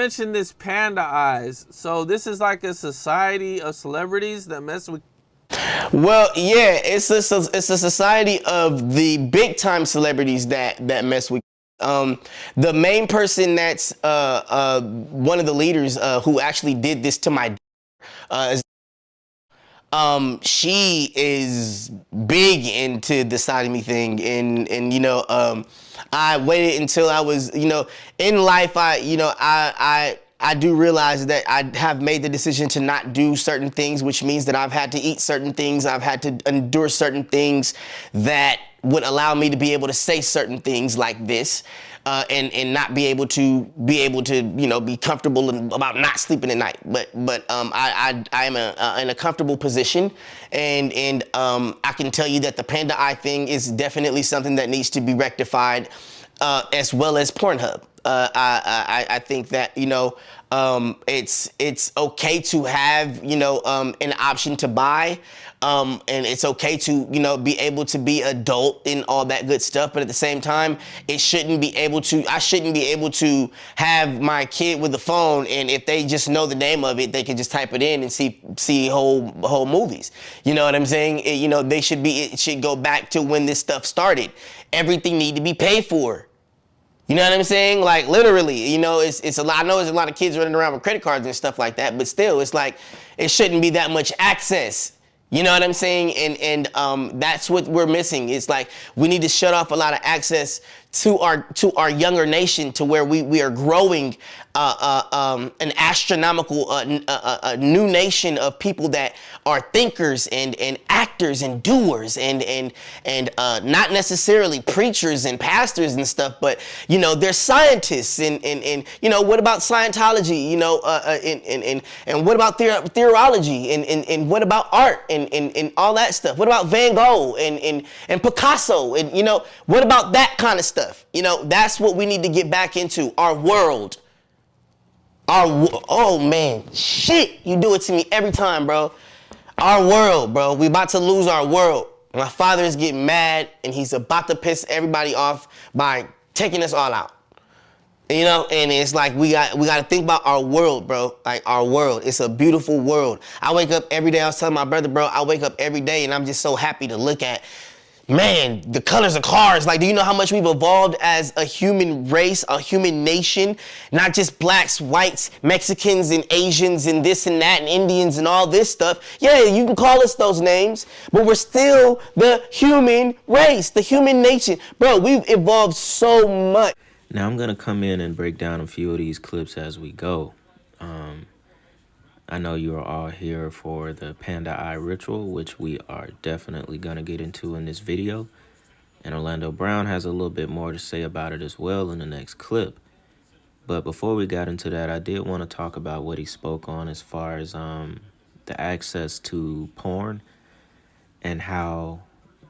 mentioned this Panda Eyes. So this is like a society of celebrities that mess with. Well, yeah, it's a society of the big time celebrities that mess with. The main person that's one of the leaders who actually did this to my is she is big into the sodomy thing, and I waited until I was, in life. I do realize that I have made the decision to not do certain things, which means that I've had to eat certain things. I've had to endure certain things that would allow me to be able to say certain things like this, and not be able to be comfortable about not sleeping at night. But I am in a comfortable position, and I can tell you that the Panda Eye thing is definitely something that needs to be rectified, as well as Pornhub. I think that it's okay to have an option to buy, and it's okay to be able to be adult and all that good stuff, but at the same time I shouldn't be able to have my kid with the phone, and if they just know the name of it, they can just type it in and see whole movies. You know what I'm saying? It should go back to when this stuff started. Everything need to be paid for. You know what I'm saying? Like, literally, it's a lot. I know there's a lot of kids running around with credit cards and stuff like that, but still, it's like, it shouldn't be that much access. You know what I'm saying? And that's what we're missing. It's like, we need to shut off a lot of access to our younger nation, to where we are growing an astronomical new nation of people that are thinkers and actors and doers and not necessarily preachers and pastors and stuff, but they're scientists and what about Scientology, and what about theology and what about art and all that stuff? What about Van Gogh and Picasso and what about that kind of stuff? That's what we need to get back into. Our world. Oh man, shit, you do it to me every time, bro. Our world, bro. We about to lose our world. My father is getting mad, and he's about to piss everybody off by taking us all out. And it's like, we got to think about our world, bro. Like, our world. It's a beautiful world. I wake up every day. I was telling my brother, bro, I wake up every day and I'm just so happy to look at, man, the colors of cars. Like, do you know how much we've evolved as a human race, a human nation? Not just blacks, whites, Mexicans, and Asians, and this and that, and Indians, and all this stuff. Yeah, you can call us those names, but we're still the human race, the human nation. Bro, we've evolved so much. Now I'm going to come in and break down a few of these clips as we go. I know you are all here for the Panda Eye ritual, which we are definitely going to get into in this video. And Orlando Brown has a little bit more to say about it as well in the next clip. But before we got into that, I did want to talk about what he spoke on as far as the access to porn, and how,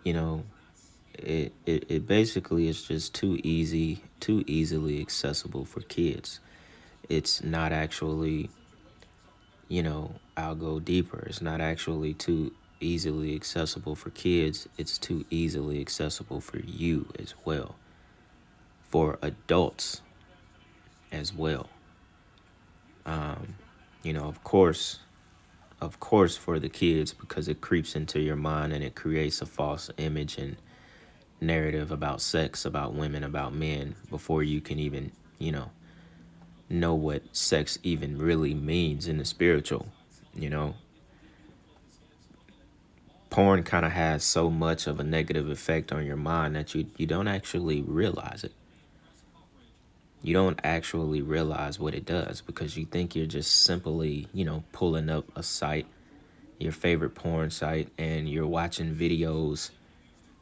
it basically is just too easily accessible for kids. It's not actually, I'll go deeper. It's not actually too easily accessible for kids. It's too easily accessible for you as well, for adults as well. Of course for the kids, because it creeps into your mind and it creates a false image and narrative about sex, about women, about men, before you can even, know what sex even really means in the spiritual. Porn kind of has so much of a negative effect on your mind that you don't actually realize it. You don't actually realize what it does, because you think you're just simply, pulling up a site, your favorite porn site, and you're watching videos.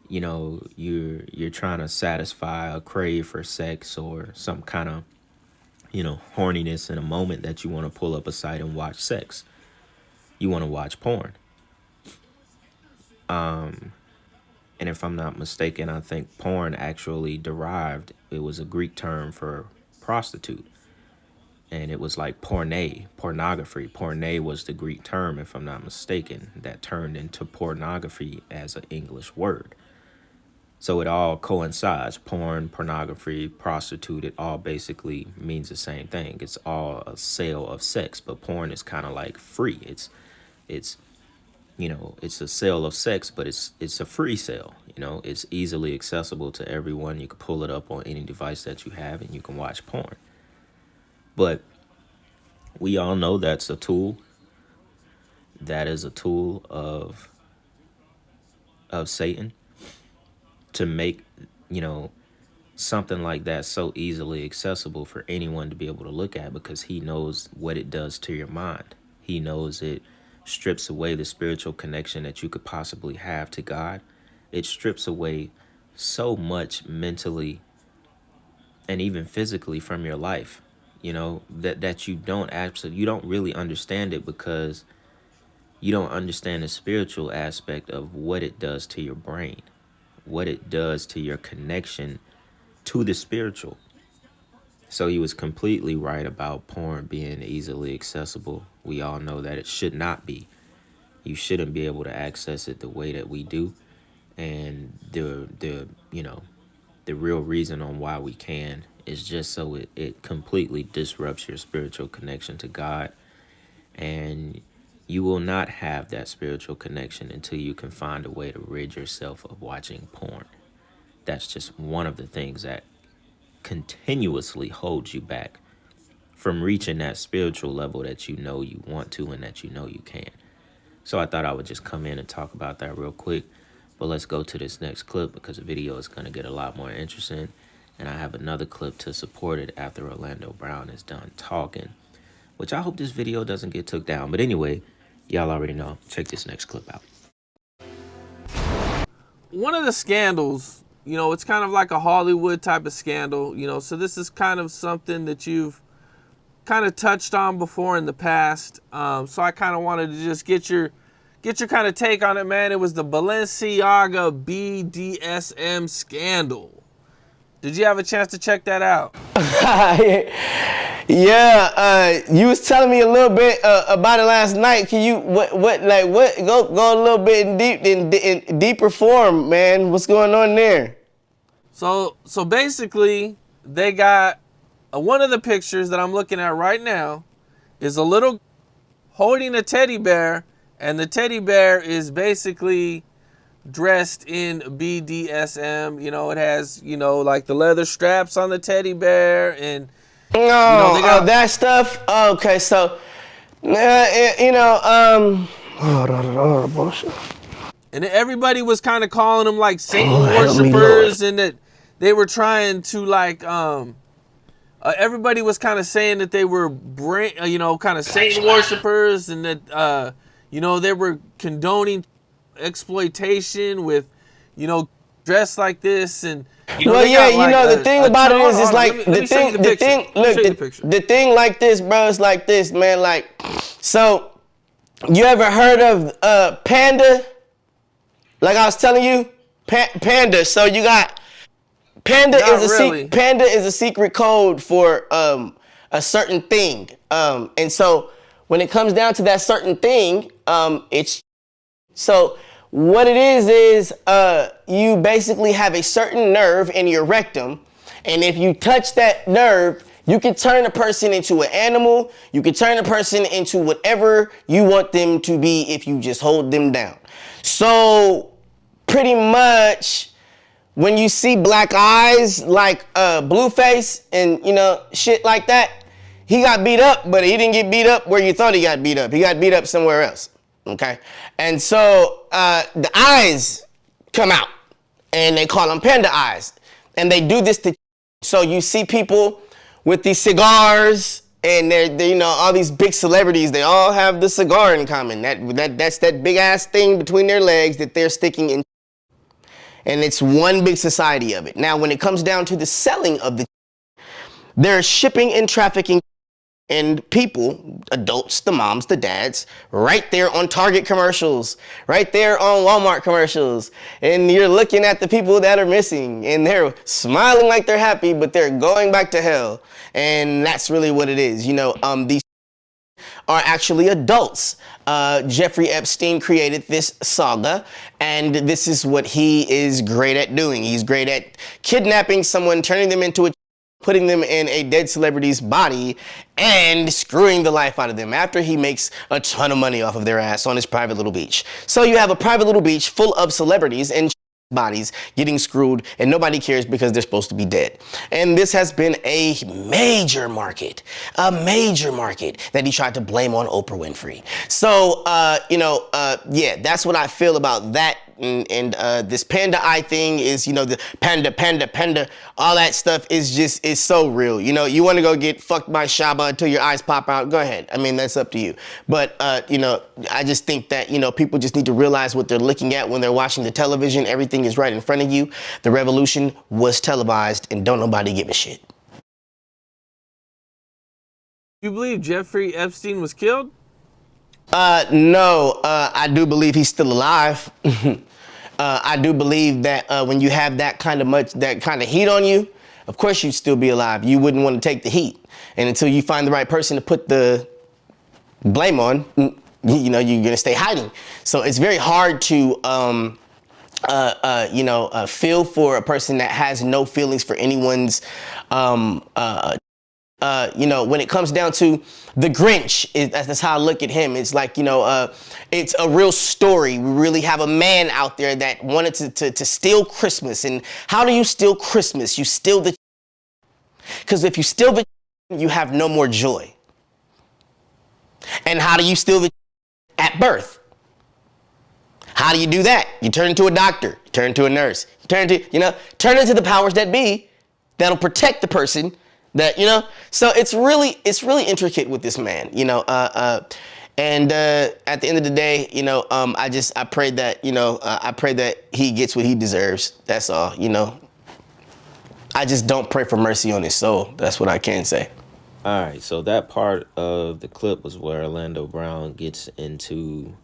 You're trying to satisfy a crave for sex or some kind of, horniness in a moment that you want to pull up a site and watch sex. You want to watch porn. And if I'm not mistaken, I think porn actually derived, it was a Greek term for prostitute. And it was like pornography. Porne was the Greek term, if I'm not mistaken, that turned into pornography as an English word. So it all coincides. Porn, pornography, prostitute, it all basically means the same thing. It's all a sale of sex, but porn is kind of like free. It's it's a sale of sex, but it's a free sale. It's easily accessible to everyone. You can pull it up on any device that you have and you can watch porn. But we all know that's a tool. That is a tool of Satan to make, something like that so easily accessible for anyone to be able to look at, because he knows what it does to your mind. He knows it strips away the spiritual connection that you could possibly have to God. It strips away so much mentally and even physically from your life, that you don't really understand it, because you don't understand the spiritual aspect of what it does to your brain, what it does to your connection to the spiritual. So he was completely right about porn being easily accessible. We all know that it should not be. You shouldn't be able to access it the way that we do. And the real reason on why we can is just so it completely disrupts your spiritual connection to God. And you will not have that spiritual connection until you can find a way to rid yourself of watching porn. That's just one of the things that continuously holds you back from reaching that spiritual level that you want to and that you can. So I thought I would just come in and talk about that real quick. But let's go to this next clip, because the video is going to get a lot more interesting. And I have another clip to support it after Orlando Brown is done talking, which I hope this video doesn't get took down. But anyway, y'all already know. Check this next clip out. One of the scandals, it's kind of like a Hollywood type of scandal, so this is kind of something that you've kind of touched on before in the past. So I kind of wanted to just get your kind of take on it, man. It was the Balenciaga BDSM scandal. Did you have a chance to check that out? Yeah, you was telling me a little bit about it last night. Can you go a little bit in deeper form, man? What's going on there? So basically, they got one of the pictures that I'm looking at right now is a little holding a teddy bear, and the teddy bear is basically dressed in BDSM. It has, like the leather straps on the teddy bear, and they got that stuff. Okay, so and everybody was kind of calling them like Satan worshipers, and that they were trying to like everybody was kind of saying that they were kind of Satan worshipers, and that they were condoning exploitation with dressed like this. And the thing about it is like the thing like this, bro, is like this, man. Like, so you ever heard of Panda? Like I was telling you, Panda. So you got Panda Panda is a secret code for a certain thing. And so when it comes down to that certain thing, it's so what it is you basically have a certain nerve in your rectum, and if you touch that nerve, you can turn a person into an animal. You can turn a person into whatever you want them to be if you just hold them down. So pretty much when you see black eyes like Blueface and shit like that, he got beat up, but he didn't get beat up where you thought he got beat up. He got beat up somewhere else. Okay, and so the eyes come out, and they call them panda eyes, and they do this to. So you see people with these cigars, and they're all these big celebrities. They all have the cigar in common. That's that big ass thing between their legs that they're sticking in, and it's one big society of it. Now, when it comes down to the selling of they're shipping and trafficking. And people, adults, the moms, the dads, right there on Target commercials, right there on Walmart commercials. And you're looking at the people that are missing, and they're smiling like they're happy, but they're going back to hell. And that's really what it is. These are actually adults. Jeffrey Epstein created this saga, and this is what he is great at doing. He's great at kidnapping someone, turning them into a, putting them in a dead celebrity's body, and screwing the life out of them after he makes a ton of money off of their ass on his private little beach. So you have a private little beach full of celebrities and bodies getting screwed, and nobody cares because they're supposed to be dead. And this has been a major market that he tried to blame on Oprah Winfrey. So, yeah, that's what I feel about that. And this Panda Eye thing is, the Panda, all that stuff is so real. You want to go get fucked by Shaba until your eyes pop out, go ahead. I mean, that's up to you. But, I just think that, people just need to realize what they're looking at when they're watching the television. Everything is right in front of you. The revolution was televised, and don't nobody give a shit. You believe Jeffrey Epstein was killed? No, I do believe he's still alive. I do believe that when you have that kind of heat on you, of course you'd still be alive. You wouldn't want to take the heat. And until you find the right person to put the blame on, you're going to stay hiding. So it's very hard to, feel for a person that has no feelings for anyone's, when it comes down to the Grinch, that's how I look at him. It's like, it's a real story. We really have a man out there that wanted to steal Christmas. And how do you steal Christmas? You steal the, because if you steal the, you have no more joy. And how do you steal the at birth? How do you do that? You turn into a doctor, you turn into a nurse, you turn into the powers that be that'll protect the person. So it's really intricate with this man, and at the end of the day, I pray that he gets what he deserves. That's all, I just don't pray for mercy on his soul. That's what I can say. All right, so that part of the clip was where Orlando Brown gets into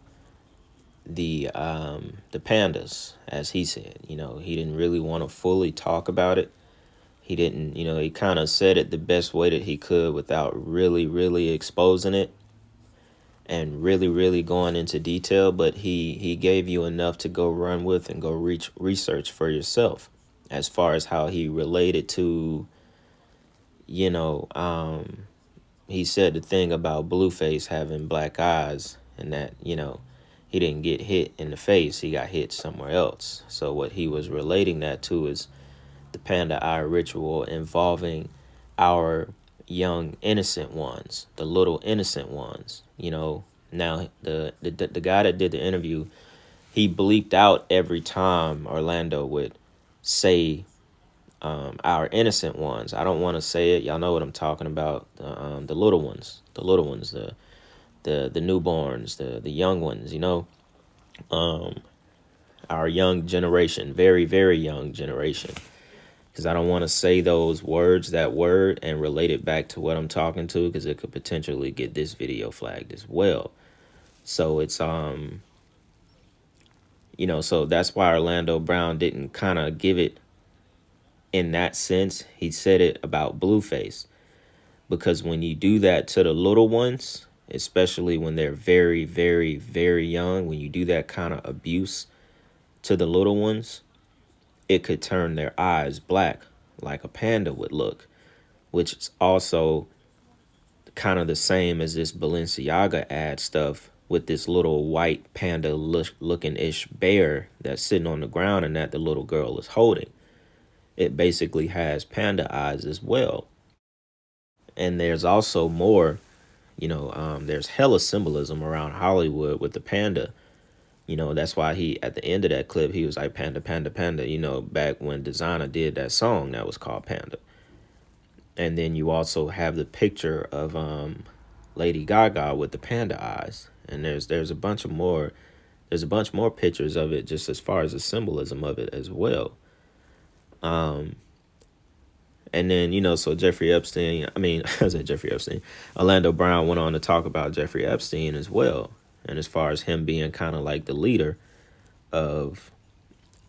the pandas, as he said. He didn't really want to fully talk about it. He didn't, he kind of said it the best way that he could without really, really exposing it and really, really going into detail. But he gave you enough to go run with and go research for yourself as far as how he related to, he said the thing about Blueface having black eyes and that, he didn't get hit in the face. He got hit somewhere else. So what he was relating that to is the Panda Eye ritual involving our young innocent ones, the little innocent ones. Now the guy that did the interview, he bleeped out every time Orlando would say our innocent ones. I don't want to say it. Y'all know what I'm talking about. The little ones, the newborns, the young ones. Our young generation, very, very young generation. Because I don't want to say that word and relate it back to what I'm talking to, because it could potentially get this video flagged as well. So it's, so that's why Orlando Brown didn't kind of give it in that sense. He said it about Blueface, because when you do that to the little ones, especially when they're very, very, very young, when you do that kind of abuse to the little ones, it could turn their eyes black like a panda would look, which is also kind of the same as this Balenciaga ad stuff with this little white panda looking-ish bear that's sitting on the ground and that the little girl is holding. It basically has panda eyes as well. And there's also more, there's hella symbolism around Hollywood with the panda. That's why he, at the end of that clip, he was like, Panda, Panda, Panda, back when Designer did that song that was called Panda. And then you also have the picture of Lady Gaga with the panda eyes. And there's a bunch more pictures of it, just as far as the symbolism of it as well. And then, so Jeffrey Epstein, Orlando Brown went on to talk about Jeffrey Epstein as well. And as far as him being kind of like the leader of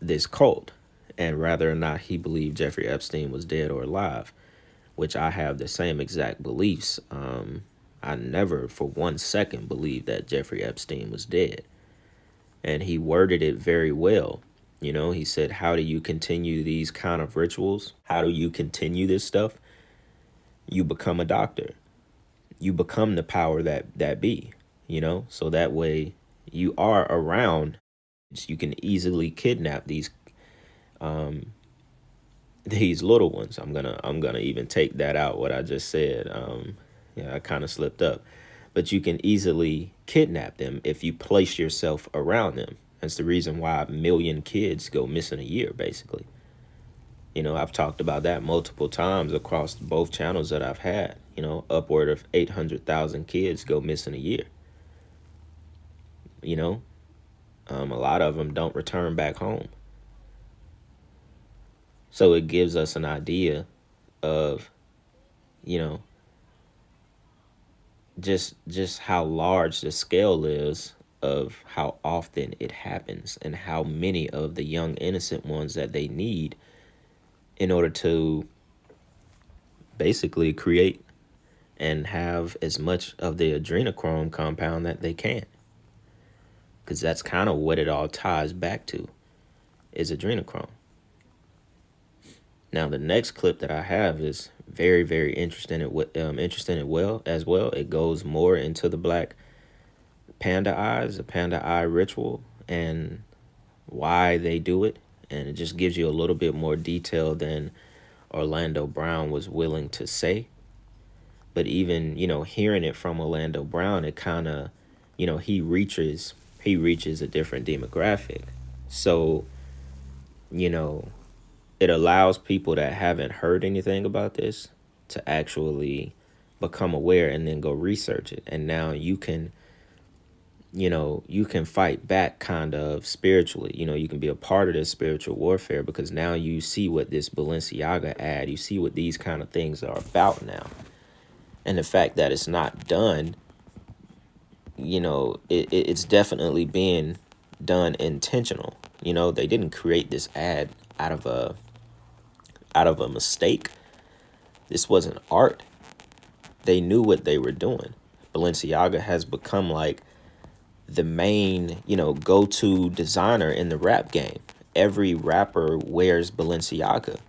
this cult, and whether or not he believed Jeffrey Epstein was dead or alive, which I have the same exact beliefs. I never for 1 second believed that Jeffrey Epstein was dead. And he worded it very well. You know, he said, how do you continue these kind of rituals? How do you continue this stuff? You become a doctor. You become the power that be, you know? So that way you are around. You can easily kidnap these little ones. I'm gonna even take that out what I just said. Yeah, I kind of slipped up. But you can easily kidnap them if you place yourself around them. That's the reason why 1 million kids go missing a year, basically. You know, I've talked about that multiple times across both channels that I've had. You know, upward of 800,000 kids go missing a year. You know, a lot of them don't return back home. So it gives us an idea of, you know, just how large the scale is of how often it happens and how many of the young innocent ones that they need in order to basically create and have as much of the adrenochrome compound that they can, because that's kind of what it all ties back to, is adrenochrome. Now the next clip that I have is very, very interesting as well. It goes more into the black panda eyes, the panda eye ritual, and why they do it. And it just gives you a little bit more detail than Orlando Brown was willing to say. But even, you know, hearing it from Orlando Brown, it kind of, you know, he reaches a different demographic. So, you know, it allows people that haven't heard anything about this to actually become aware and then go research it. And now you can, you know, you can fight back kind of spiritually. You know, you can be a part of this spiritual warfare because now you see what this Balenciaga ad, you see what these kind of things are about now. And the fact that it's not done, you know, it's definitely being done intentional. You know, they didn't create this ad out of a mistake. This wasn't art. They knew what they were doing. Balenciaga has become like the main, you know, go-to designer in the rap game. Every rapper wears Balenciaga.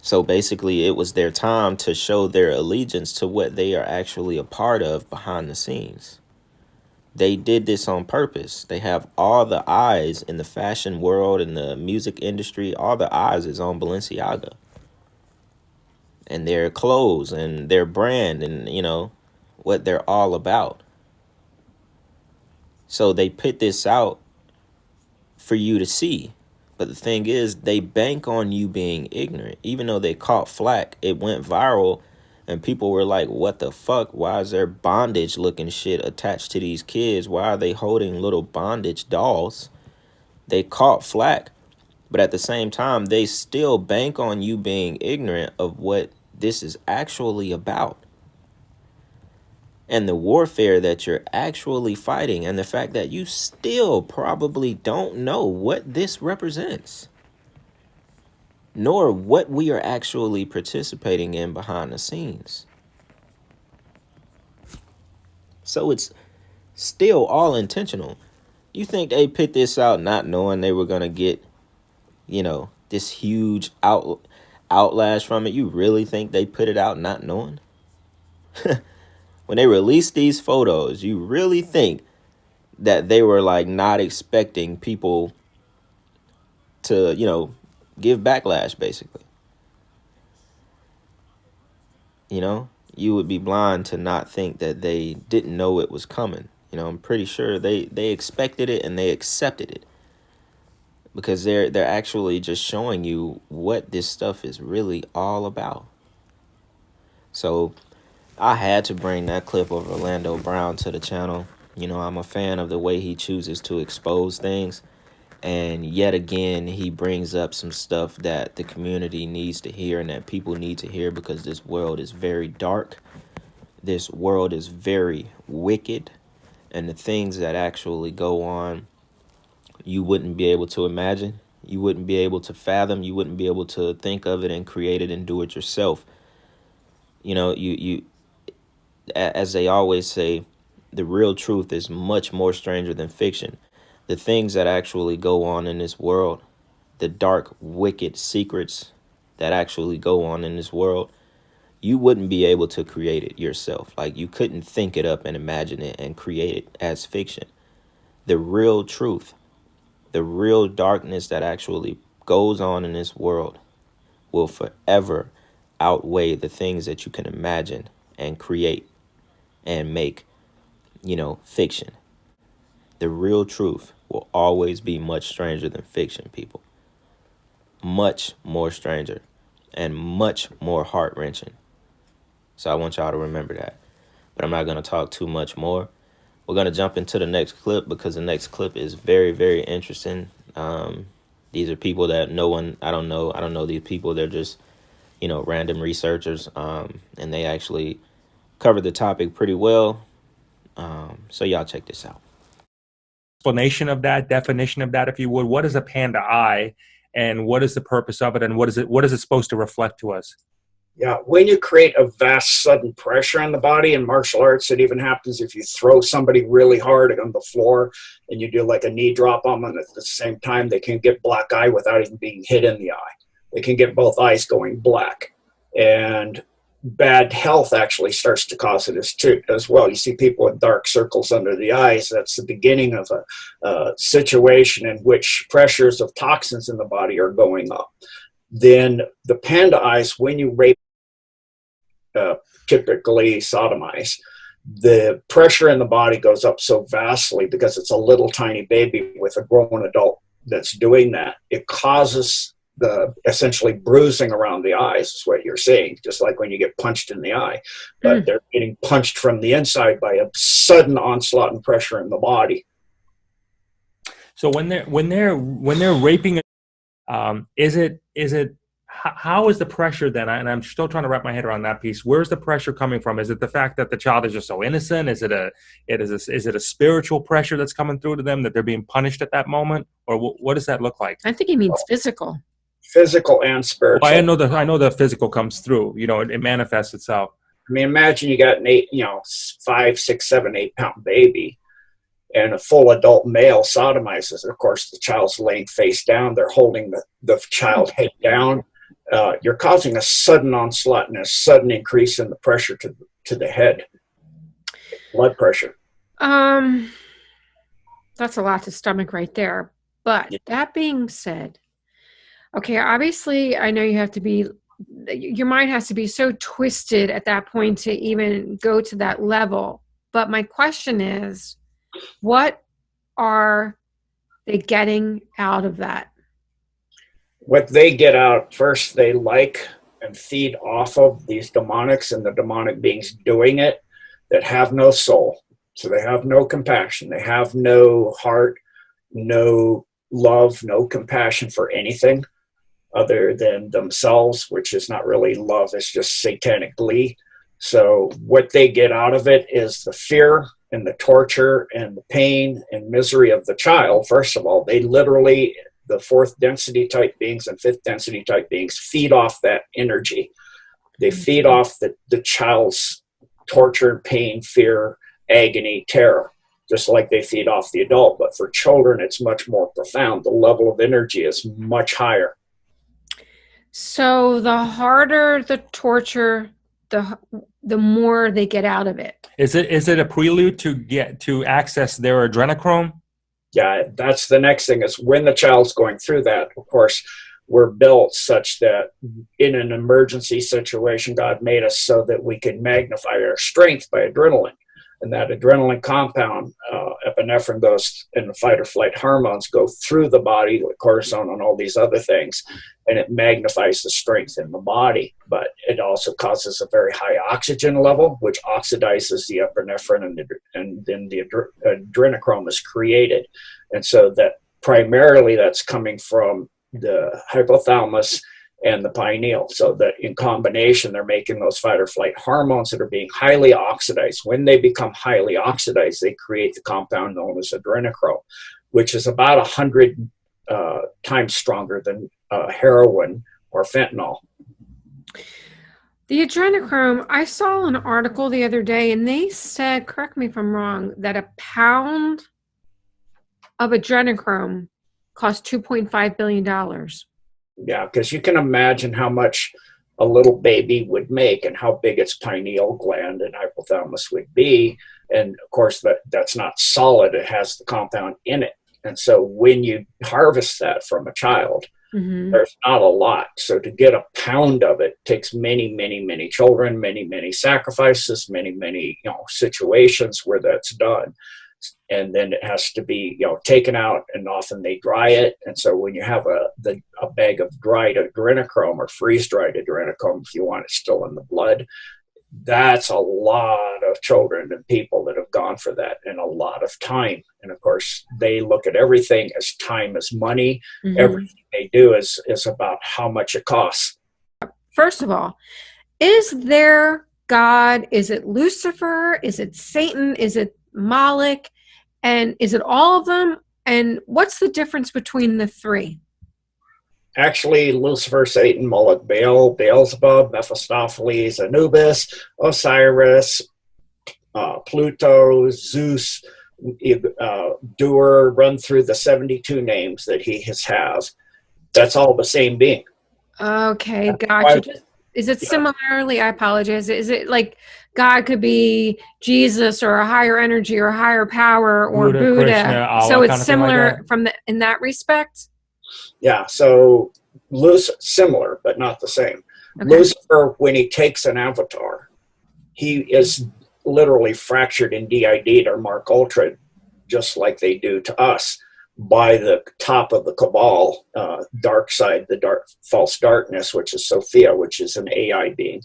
So basically it was their time to show their allegiance to what they are actually a part of behind the scenes. They did this on purpose. They have all the eyes in the fashion world and the music industry. All the eyes is on Balenciaga and their clothes and their brand and, you know, what they're all about. So they put this out for you to see. But the thing is, they bank on you being ignorant. Even though they caught flack, it went viral. And people were like, what the fuck? Why is there bondage looking shit attached to these kids? Why are they holding little bondage dolls? They caught flack. But at the same time, they still bank on you being ignorant of what this is actually about. And the warfare that you're actually fighting, and the fact that you still probably don't know what this represents, nor what we are actually participating in behind the scenes. So it's still all intentional. You think they put this out not knowing they were going to get, you know, this huge outlash from it? You really think they put it out not knowing? When they released these photos, you really think that they were like not expecting people to, you know, give backlash, basically? You know, you would be blind to not think that they didn't know it was coming. You know, I'm pretty sure they expected it and they accepted it, because they're actually just showing you what this stuff is really all about. So I had to bring that clip of Orlando Brown to the channel. You know, I'm a fan of the way he chooses to expose things. And yet again, he brings up some stuff that the community needs to hear and that people need to hear, because this world is very dark. This world is very wicked. And the things that actually go on, you wouldn't be able to imagine. You wouldn't be able to fathom. You wouldn't be able to think of it and create it and do it yourself. You know, as they always say, the real truth is much more stranger than fiction. The things that actually go on in this world, the dark, wicked secrets that actually go on in this world, you wouldn't be able to create it yourself. Like, you couldn't think it up and imagine it and create it as fiction. The real truth, the real darkness that actually goes on in this world will forever outweigh the things that you can imagine and create and make, fiction. The real truth will always be much stranger than fiction, people. Much more stranger and much more heart wrenching. So I want y'all to remember that. But I'm not going to talk too much more. We're going to jump into the next clip because the next clip is very, very interesting. These are people that no one, I don't know. I don't know these people. They're just, random researchers. And they actually covered the topic pretty well. So y'all check this out. Explanation of that, definition of that, if you would. What is a panda eye, and what is the purpose of it, and what is it supposed to reflect to us? Yeah, when you create a vast sudden pressure on the body in martial arts, it even happens if you throw somebody really hard on the floor and you do like a knee drop on them, and at the same time they can get black eye without even being hit in the eye. They can get both eyes going black. And bad health actually starts to cause it as well. You see people with dark circles under the eyes. That's the beginning of a situation in which pressures of toxins in the body are going up. Then the panda eyes, when you rape, typically sodomize, the pressure in the body goes up so vastly because it's a little tiny baby with a grown adult that's doing that. It causes the essentially bruising around the eyes is what you're seeing, just like when you get punched in the eye. But they're getting punched from the inside by a sudden onslaught and pressure in the body. So when they're raping, is it how is the pressure then? And I'm still trying to wrap my head around that piece. Where's the pressure coming from? Is it the fact that the child is just so innocent? Is it a spiritual pressure that's coming through to them, that they're being punished at that moment, or what does that look like? I think he means physical. Physical and spiritual. Well, I know the physical comes through. It manifests itself. I mean, imagine you got an 5, 6, 7, 8 pound baby, and a full adult male sodomizes. Of course, the child's laying face down. They're holding the child head down. You're causing a sudden onslaught and a sudden increase in the pressure to the head, blood pressure. That's a lot to stomach right there. But that being said, okay, obviously I know your mind has to be so twisted at that point to even go to that level. But my question is, what are they getting out of that? What they get out, first, they like and feed off of these demonics and the demonic beings doing it that have no soul. So they have no compassion. They have no heart, no love, no compassion for anything other than themselves, which is not really love. It's just satanic glee. So what they get out of it is the fear and the torture and the pain and misery of the child. First of all, they literally, the fourth density type beings and fifth density type beings, feed off that energy. They feed off the child's torture, pain, fear, agony, terror, just like they feed off the adult. But for children, it's much more profound. The level of energy is much higher. So the harder the torture, the more they get out of it. Is it a prelude to access their adrenochrome? Yeah, that's the next thing, is when the child's going through that. Of course, we're built such that in an emergency situation, God made us so that we could magnify our strength by adrenaline. And that adrenaline compound, epinephrine, goes, and the fight or flight hormones go through the body, like cortisone and all these other things, and it magnifies the strength in the body. But it also causes a very high oxygen level, which oxidizes the epinephrine, and then the adrenochrome is created. And so that primarily that's coming from the hypothalamus and the pineal. So that in combination, they're making those fight or flight hormones that are being highly oxidized. When they become highly oxidized, they create the compound known as adrenochrome, which is about 100 times stronger than heroin or fentanyl. The adrenochrome, I saw an article the other day and they said, correct me if I'm wrong, that a pound of adrenochrome costs $2.5 billion. Yeah, because you can imagine how much a little baby would make and how big its pineal gland and hypothalamus would be. And of course, that's not solid, it has the compound in it. And so when you harvest that from a child, there's not a lot. So to get a pound of it takes many, many, many children, many, many sacrifices, many, many situations where that's done. And then it has to be taken out, and often they dry it. And so when you have a bag of dried adrenochrome or freeze dried adrenochrome, if you want it still in the blood, that's a lot of children and people that have gone for that, and a lot of time. And of course, they look at everything as time as money. Everything they do is about how much it costs. First of all, is there God? Is it Lucifer? Is it Satan? Is it Moloch? And is it all of them? And what's the difference between the three? Actually, Lucifer, Satan, Moloch, Baal, Beelzebub, Mephistopheles, Anubis, Osiris, Pluto, Zeus, Doer, run through the 72 names that he has. That's all the same being. Okay, gotcha. Is it similarly, I apologize, is it like God could be Jesus or a higher energy or a higher power or Buddha? Krishna, Allah, so it's kind of similar like in that respect? Yeah, so similar, but not the same. Okay. Lucifer, when he takes an avatar, he is literally fractured and DID'd or Mark Ultra, just like they do to us, by the top of the cabal, dark side, the false darkness, which is Sophia, which is an AI being.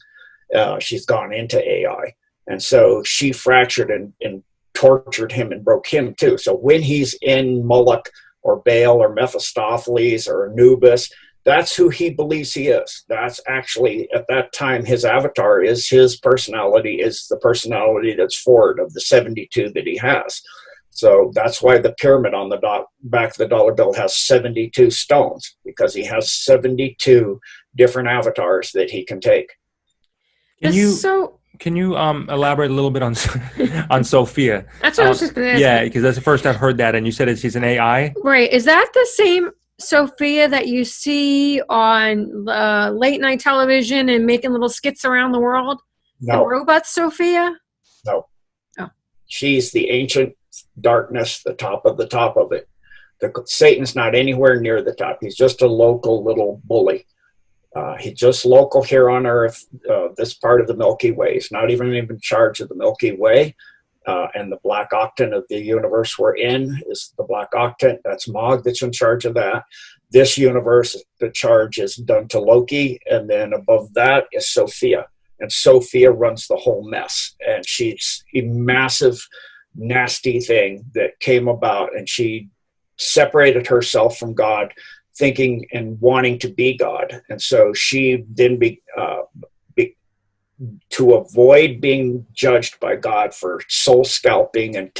She's gone into AI. And so she fractured and tortured him and broke him too. So when he's in Moloch or Baal or Mephistopheles or Anubis, that's who he believes he is. That's actually, at that time, his avatar is his personality, is the personality that's forward of the 72 that he has. So that's why the pyramid on the back of the dollar bill has 72 stones, because he has 72 different avatars that he can take. Can you elaborate a little bit on on Sophia? That's what I was just going to ask. Yeah, because that's the first I've heard that, and you said she's an AI. Right? Is that the same Sophia that you see on late night television and making little skits around the world? No. The robot Sophia? No. Oh. She's the ancient darkness, the top of it. Satan's not anywhere near the top. He's just a local little bully. He's just local here on Earth, this part of the Milky Way. He's not even in charge of the Milky Way. And the black octant of the universe we're in is the black octant. That's Mog that's in charge of that. This universe, the charge is done to Loki. And then above that is Sophia. And Sophia runs the whole mess. And she's a massive, nasty thing that came about. And she separated herself from God, thinking and wanting to be God. And so she then to avoid being judged by God for soul scalping and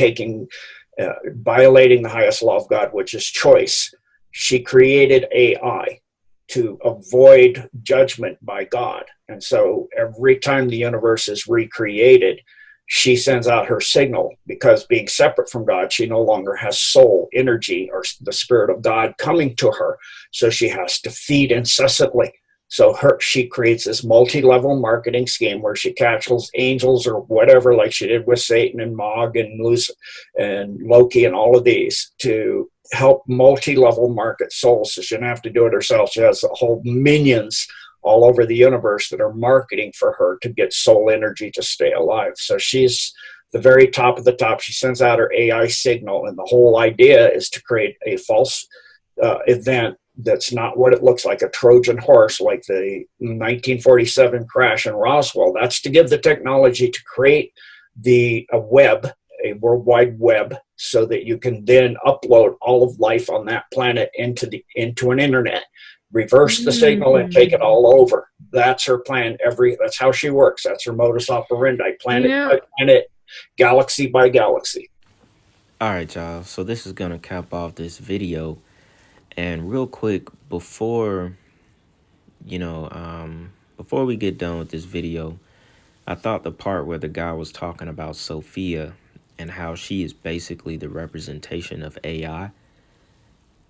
violating the highest law of God, which is choice, she created AI to avoid judgment by God. And so every time the universe is recreated, she sends out her signal, because being separate from God, she no longer has soul energy or the spirit of God coming to her. So she has to feed incessantly. So she creates this multi-level marketing scheme where she captures angels or whatever, like she did with Satan and Mog and Lucifer and Loki and all of these, to help multi-level market souls. So she doesn't have to do it herself. She has a whole minions all over the universe that are marketing for her to get soul energy to stay alive. So she's the very top of the top. She sends out her AI signal, and the whole idea is to create a false event that's not what it looks like, a Trojan horse like the 1947 crash in Roswell. That's to give the technology to create a World Wide Web, so that you can then upload all of life on that planet into an internet, reverse the signal and take it all over. That's her plan. That's how she works. That's her modus operandi, planet by planet, galaxy by galaxy. All right, y'all. So this is going to cap off this video. And real quick, before, before we get done with this video, I thought the part where the guy was talking about Sophia and how she is basically the representation of AI,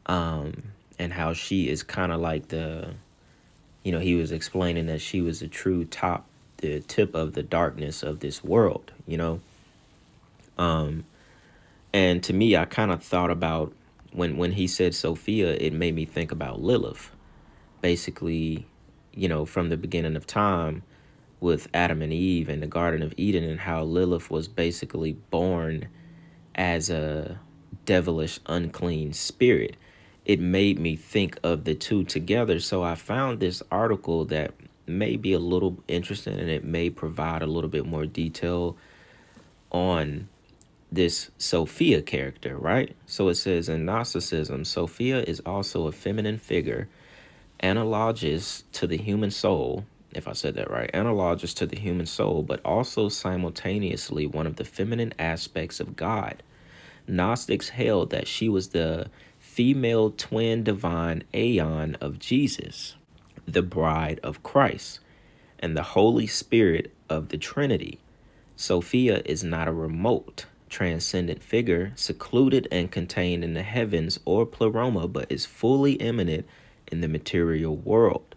and how she is kind of like he was explaining that she was the tip of the darkness of this world. And to me, I kind of thought about when he said Sophia, it made me think about Lilith. Basically, from the beginning of time with Adam and Eve and the Garden of Eden, and how Lilith was basically born as a devilish, unclean spirit. It made me think of the two together. So I found this article that may be a little interesting, and it may provide a little bit more detail on this Sophia character, right? So it says in Gnosticism, Sophia is also a feminine figure, analogous to the human soul, if I said that right, analogous to the human soul, but also simultaneously one of the feminine aspects of God. Gnostics held that she was the female twin divine aeon of Jesus, the bride of Christ, and the Holy Spirit of the Trinity. Sophia is not a remote, transcendent figure secluded and contained in the heavens or pleroma, but is fully immanent in the material world.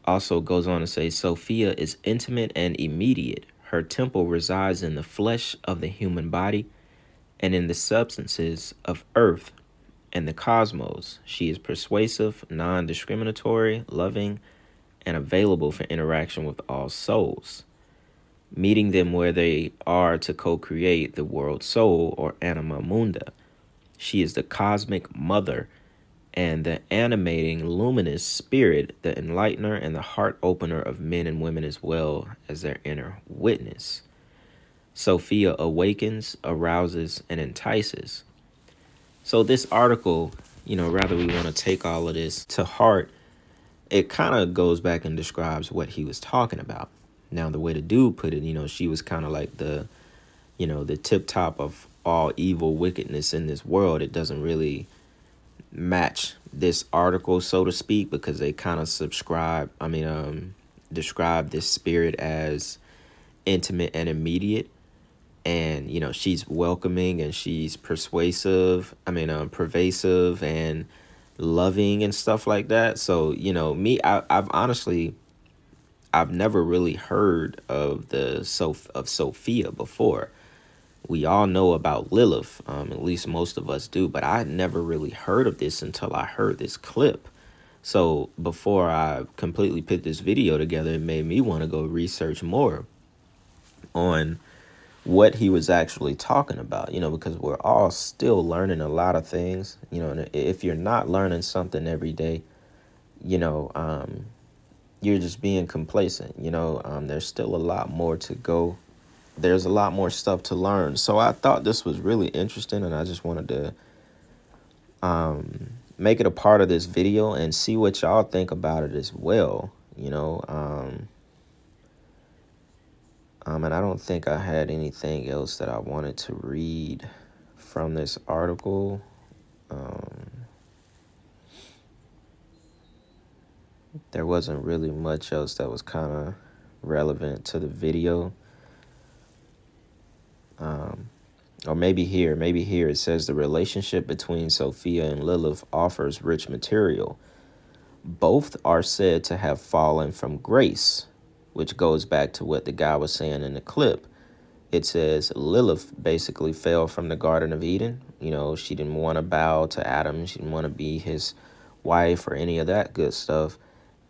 Also goes on to say Sophia is intimate and immediate. Her temple resides in the flesh of the human body and in the substances of earth and the cosmos. She is persuasive, non-discriminatory, loving, and available for interaction with all souls, meeting them where they are to co-create the world soul, or anima munda. She is the cosmic mother and the animating luminous spirit, the enlightener and the heart opener of men and women, as well as their inner witness. Sophia awakens, arouses, and entices. So this article, rather we want to take all of this to heart, it kind of goes back and describes what he was talking about. Now, the way the dude put it, she was kind of like the tip top of all evil wickedness in this world. It doesn't really match this article, so to speak, because they kind of describe this spirit as intimate and immediate. And, she's welcoming and she's pervasive and loving and stuff like that. So, I've never really heard of of Sophia before. We all know about Lilith, at least most of us do, but I never really heard of this until I heard this clip. So before I completely put this video together, it made me want to go research more on what he was actually talking about, because we're all still learning a lot of things, and if you're not learning something every day, you're just being complacent. There's still a lot more to go. There's a lot more stuff to learn. So I thought this was really interesting, and I just wanted to make it a part of this video and see what y'all think about it as well. And I don't think I had anything else that I wanted to read from this article. There wasn't really much else that was kind of relevant to the video. Or maybe here it says the relationship between Sophia and Lilith offers rich material. Both are said to have fallen from grace, which goes back to what the guy was saying in the clip. It says Lilith basically fell from the Garden of Eden. She didn't want to bow to Adam. She didn't want to be his wife or any of that good stuff.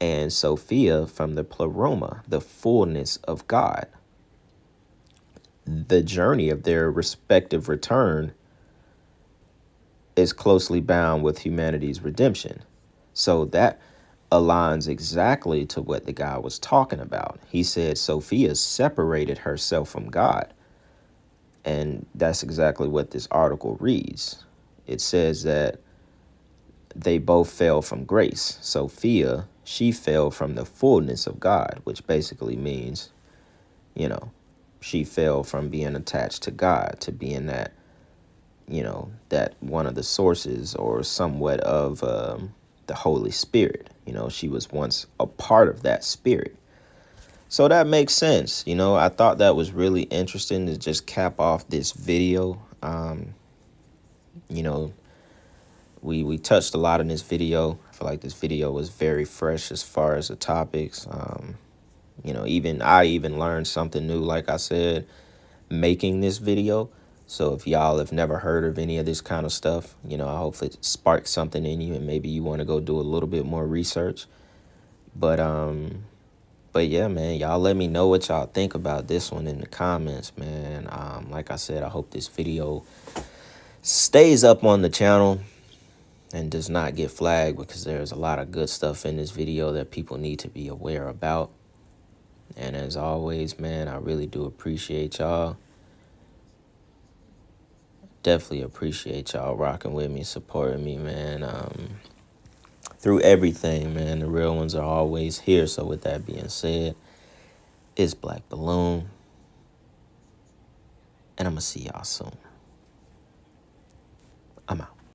And Sophia from the pleroma, the fullness of God. The journey of their respective return is closely bound with humanity's redemption. So that aligns exactly to what the guy was talking about. He said Sophia separated herself from God. And that's exactly what this article reads. It says that they both fell from grace. Sophia, she fell from the fullness of God, which basically means, she fell from being attached to God to being that, that one of the sources or somewhat of the Holy Spirit. You know, she was once a part of that spirit. So that makes sense. You know, I thought that was really interesting to just cap off this video. You know, we touched a lot in this video. I feel like this video was very fresh as far as the topics. You know, I even learned something new, like I said, making this video. So if y'all have never heard of any of this kind of stuff, you know, I hope it sparks something in you and maybe you want to go do a little bit more research. But yeah, man, y'all let me know what y'all think about this one in the comments, man. Like I said, I hope this video stays up on the channel and does not get flagged, because there's a lot of good stuff in this video that people need to be aware about. And as always, man, I really do appreciate y'all. Definitely appreciate y'all rocking with me, supporting me, man. Through everything, man. The real ones are always here. So with that being said, it's Black Balloon, and I'm gonna see y'all soon.